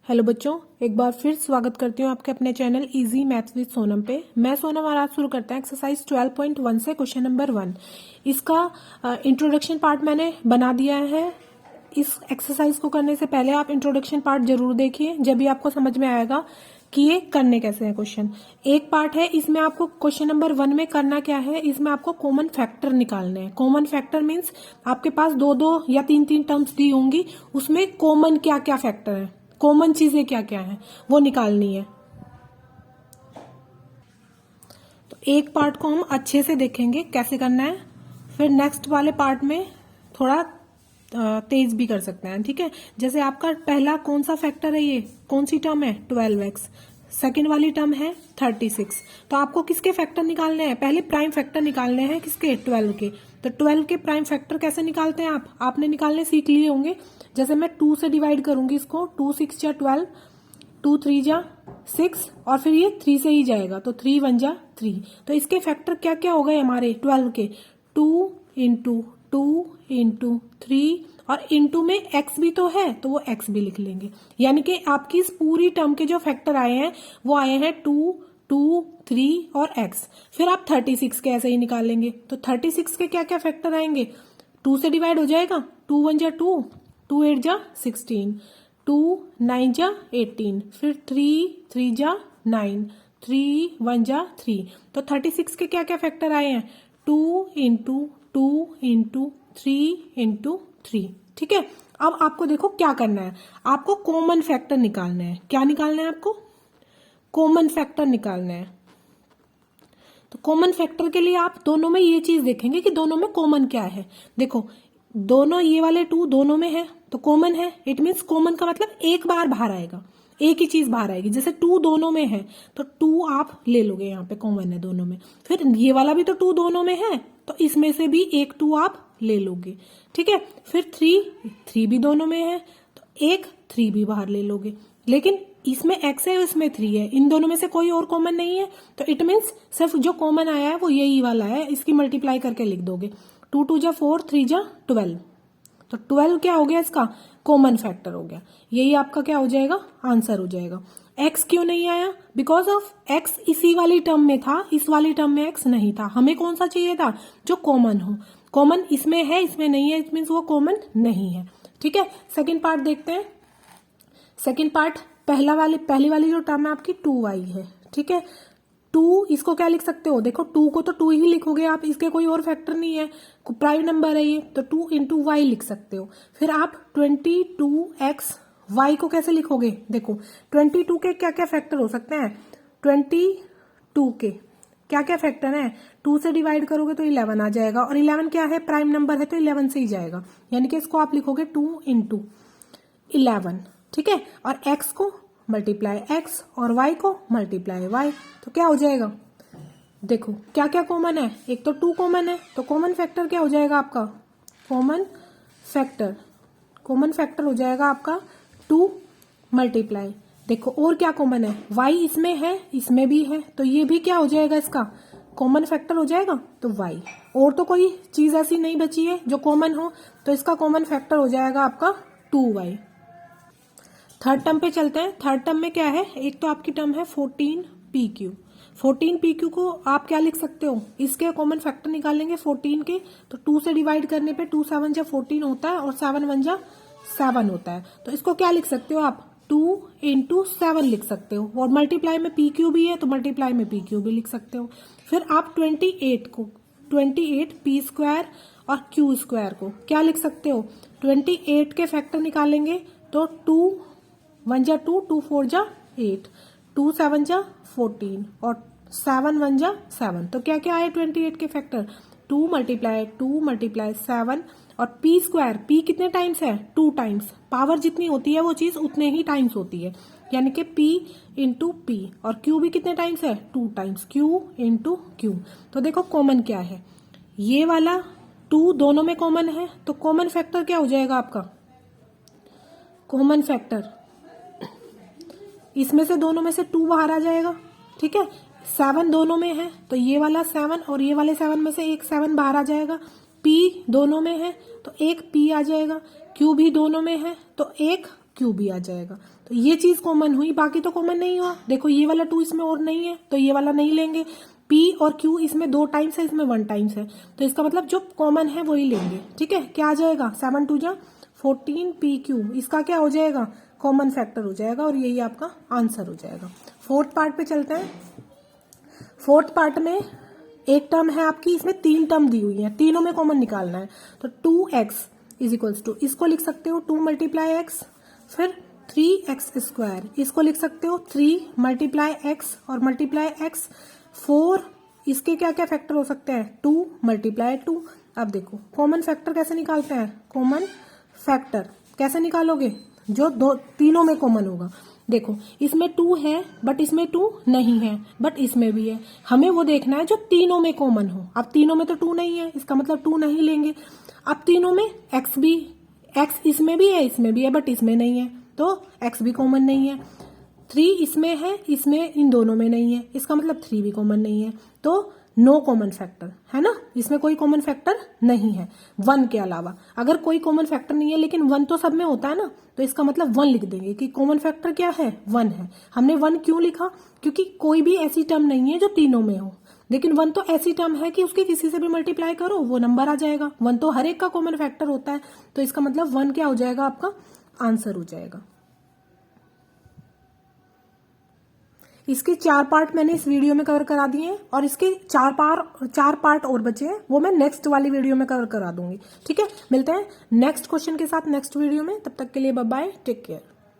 Hello बच्चों, एक बार फिर स्वागत करती हूँ आपके अपने channel easy maths with Sonam पे। मैं सोनम और आज शुरू करते हैं एक्सरसाइज 12.1 से क्वेश्चन नंबर 1। इसका इंट्रोडक्शन पार्ट मैंने बना दिया है। इस एक्सरसाइज को करने से पहले आप इंट्रोडक्शन पार्ट जरूर देखिए, जब भी आपको समझ में आएगा कि ये करने कैसे हैं क्वेश्चन। एक पार्ट है, इसमें आपको क्वेश्चन नंबर 1 में करना क्या है, इसमें आपको कॉमन फैक्टर निकालने हैं। कॉमन फैक्टर मीन्स आपके पास दो दो या तीन तीन टर्म्स दी होंगी, उसमें कॉमन क्या क्या फैक्टर है, कॉमन चीजें क्या क्या हैं, वो निकालनी है। तो एक पार्ट को हम अच्छे से देखेंगे कैसे करना है, फिर नेक्स्ट वाले पार्ट में थोड़ा तेज भी कर सकते हैं, ठीक है। जैसे आपका पहला कौन सा फैक्टर है, ये कौन सी टर्म है 12x, सेकेंड वाली टर्म है 36। तो आपको किसके फैक्टर निकालने हैं, पहले प्राइम फैक्टर निकालने हैं, किसके 12 के। तो 12 के प्राइम फैक्टर कैसे निकालते हैं आपने निकालने सीख लिए होंगे। जैसे मैं 2 से डिवाइड करूंगी इसको, 2 6 जा 12, 2 3 जा 6 और फिर ये 3 से ही जाएगा, तो 3 1 जा 3। तो इसके फैक्टर क्या क्या हो गए हमारे 12 के, 2 इंटू 2 इंटू 3 और इंटू में x भी तो है, तो वो x भी लिख लेंगे। यानी कि आपकी इस पूरी टर्म के जो फैक्टर आए हैं वो आए हैं 2 2 3 और x। फिर आप 36 के ऐसे ही निकालेंगे, तो 36 के क्या क्या फैक्टर आएंगे, 2 से डिवाइड हो जाएगा, 2 1 जा 2, 2 8 जा 16, 2 9 जा 18, फिर 3 3 जा 9, 3 1 जा 3। तो 36 के क्या क्या फैक्टर आए हैं, 2 इंटू 2 इंटू 3 इंटू 3, ठीक है। अब आपको देखो क्या करना है, आपको कॉमन फैक्टर निकालना है। क्या निकालना है आपको, कॉमन फैक्टर निकालना है। तो कॉमन फैक्टर के लिए आप दोनों में ये चीज देखेंगे कि दोनों में कॉमन क्या है। देखो दोनों ये वाले 2 दोनों में है तो कॉमन है, इट मीन्स कॉमन का मतलब एक बार बाहर आएगा, एक ही चीज बाहर आएगी। जैसे 2 दोनों में है तो 2 आप ले लोगे, यहाँ पे कॉमन है दोनों में। फिर ये वाला भी तो 2 दोनों में है तो इसमें से भी एक 2 आप ले लोगे, ठीक है। फिर 3 भी दोनों में है तो एक 3 भी बाहर ले लोगे। लेकिन इसमें x है और इसमें 3 है, इन दोनों में से कोई और कॉमन नहीं है, तो इट मीन्स सिर्फ जो कॉमन आया है वो यही वाला है, इसकी मल्टीप्लाई करके लिख दोगे। 2 2 जा 4, 3 जा 12, तो 12 क्या हो गया, इसका कॉमन फैक्टर हो गया। यही आपका क्या हो जाएगा, आंसर हो जाएगा। x क्यों नहीं आया, बिकॉज ऑफ x इसी वाली टर्म में था, इस वाली टर्म में x नहीं था। हमें कौन सा चाहिए था, जो कॉमन हो। कॉमन इसमें है इसमें नहीं है, इट मीन्स वो कॉमन नहीं है, ठीक है। सेकेंड पार्ट देखते हैं। सेकेंड पार्ट पहली वाली जो टर्म है आपकी 2y है, ठीक है। 2 इसको क्या लिख सकते हो, देखो 2 को तो 2 ही लिखोगे आप, इसके कोई और फैक्टर नहीं है, प्राइम नंबर है ये, तो 2 इंटू वाई लिख सकते हो। फिर आप 22x y को कैसे लिखोगे, देखो 22 के क्या क्या फैक्टर हो सकते हैं, 22 के क्या क्या फैक्टर है, 2 से डिवाइड करोगे तो 11 आ जाएगा, और 11 क्या है, प्राइम नंबर है तो 11 से ही जाएगा। यानी कि इसको आप लिखोगे 2 इंटू 11, ठीक है। और x को मल्टीप्लाई x और y को मल्टीप्लाई y, तो क्या हो जाएगा, देखो क्या क्या कॉमन है, एक तो 2 कॉमन है, तो कॉमन फैक्टर क्या हो जाएगा आपका, कॉमन फैक्टर हो जाएगा आपका 2 मल्टीप्लाई, देखो और क्या कॉमन है, y इसमें है इसमें भी है, तो ये भी क्या हो जाएगा, इसका कॉमन फैक्टर हो जाएगा, तो y। और तो कोई चीज ऐसी नहीं बची है जो कॉमन हो, तो इसका कॉमन फैक्टर हो जाएगा आपका 2y। थर्ड टर्म पे चलते हैं। थर्ड टर्म में क्या है, एक तो आपकी टर्म है 14pq। 14pq को आप क्या लिख सकते हो, इसके कॉमन फैक्टर निकालेंगे 14 के, तो 2 से डिवाइड करने पे 2 7 जा 14 होता है और 7 1 जा 7 होता है, तो इसको क्या लिख सकते हो आप, 2 इंटू 7 लिख सकते हो। और मल्टीप्लाई में pq भी है तो मल्टीप्लाई में pq भी लिख सकते हो। फिर आप 28 p स्क्वायर और q स्क्वायर को क्या लिख सकते हो, 28 के फैक्टर निकालेंगे तो 2 1 जा 2, 2 4 जा 8, 2 7 जा 14 और 7 1 जा 7, तो क्या क्या आए 28 के फैक्टर, 2 मल्टीप्लाई 7 और p स्क्वायर, p कितने टाइम्स है, 2 टाइम्स, पावर जितनी होती है वो चीज उतने ही टाइम्स होती है, यानी कि p इंटू p, और q भी कितने टाइम्स है, 2 टाइम्स, q इंटू q। तो देखो कॉमन क्या है, ये वाला 2 दोनों में कॉमन है, तो कॉमन फैक्टर क्या हो जाएगा आपका, कॉमन फैक्टर इसमें से दोनों में से 2 बाहर आ जाएगा, ठीक है। 7 दोनों में है तो ये वाला 7 और ये वाले 7 में से एक 7 बाहर आ जाएगा। p दोनों में है तो एक p आ जाएगा, q भी दोनों में है तो एक Q भी आ जाएगा। तो ये चीज कॉमन हुई, बाकी तो कॉमन नहीं हुआ। देखो ये वाला 2 इसमें और नहीं है तो ये वाला नहीं लेंगे। P और Q इसमें 2 टाइम्स है, इसमें 1 टाइम्स है, तो इसका मतलब जो कॉमन है वही लेंगे। ठीक है, क्या आ जाएगा 7 2 जा 14 PQ, इसका क्या हो जाएगा कॉमन फैक्टर हो जाएगा और यही आपका आंसर हो जाएगा। फोर्थ पार्ट पे चलते हैं। फोर्थ पार्ट में एक टर्म है आपकी, इसमें 3 टर्म दी हुई है, तीनों में कॉमन निकालना है। तो 2x इज इक्वल्स टू, इसको लिख सकते हो 2 मल्टीप्लाई x, फिर 3x स्क्वायर, इसको लिख सकते हो 3 मल्टीप्लाई x और मल्टीप्लाई x 4, इसके क्या क्या फैक्टर हो सकते हैं 2 मल्टीप्लाई 2। अब देखो कॉमन फैक्टर कैसे निकालते हैं, कॉमन फैक्टर कैसे निकालोगे, जो दो तीनों में कॉमन होगा। देखो इसमें 2 है बट इसमें 2 नहीं है, बट इसमें भी है, हमें वो देखना है जो तीनों में कॉमन हो। अब तीनों में तो 2 नहीं है, इसका मतलब 2 नहीं लेंगे। अब तीनों में x भी, x इसमें भी है इसमें भी है बट इसमें नहीं है, तो x भी कॉमन नहीं है। 3 इसमें है, इसमें इन दोनों में नहीं है, इसका मतलब 3 भी कॉमन नहीं है, तो नो कॉमन फैक्टर है ना, इसमें कोई कॉमन फैक्टर नहीं है 1 के अलावा। अगर कोई कॉमन फैक्टर नहीं है लेकिन 1 तो सब में होता है ना, तो इसका मतलब 1 लिख देंगे कि कॉमन फैक्टर क्या है 1 है। हमने 1 क्यों लिखा, क्योंकि कोई भी ऐसी टर्म नहीं है जो तीनों में हो, लेकिन 1 तो ऐसी टर्म है कि उसके किसी से भी मल्टीप्लाई करो वो नंबर आ जाएगा। 1 तो हर एक का कॉमन फैक्टर होता है, तो इसका मतलब 1 क्या हो जाएगा आपका आंसर हो जाएगा। इसके 4 पार्ट मैंने इस वीडियो में कवर करा दिए हैं और इसके 4 पार्ट और बचे हैं, वो मैं नेक्स्ट वाली वीडियो में कवर करा दूंगी। ठीक है, मिलते हैं नेक्स्ट क्वेश्चन के साथ नेक्स्ट वीडियो में, तब तक के लिए बाय बाय, टेक केयर।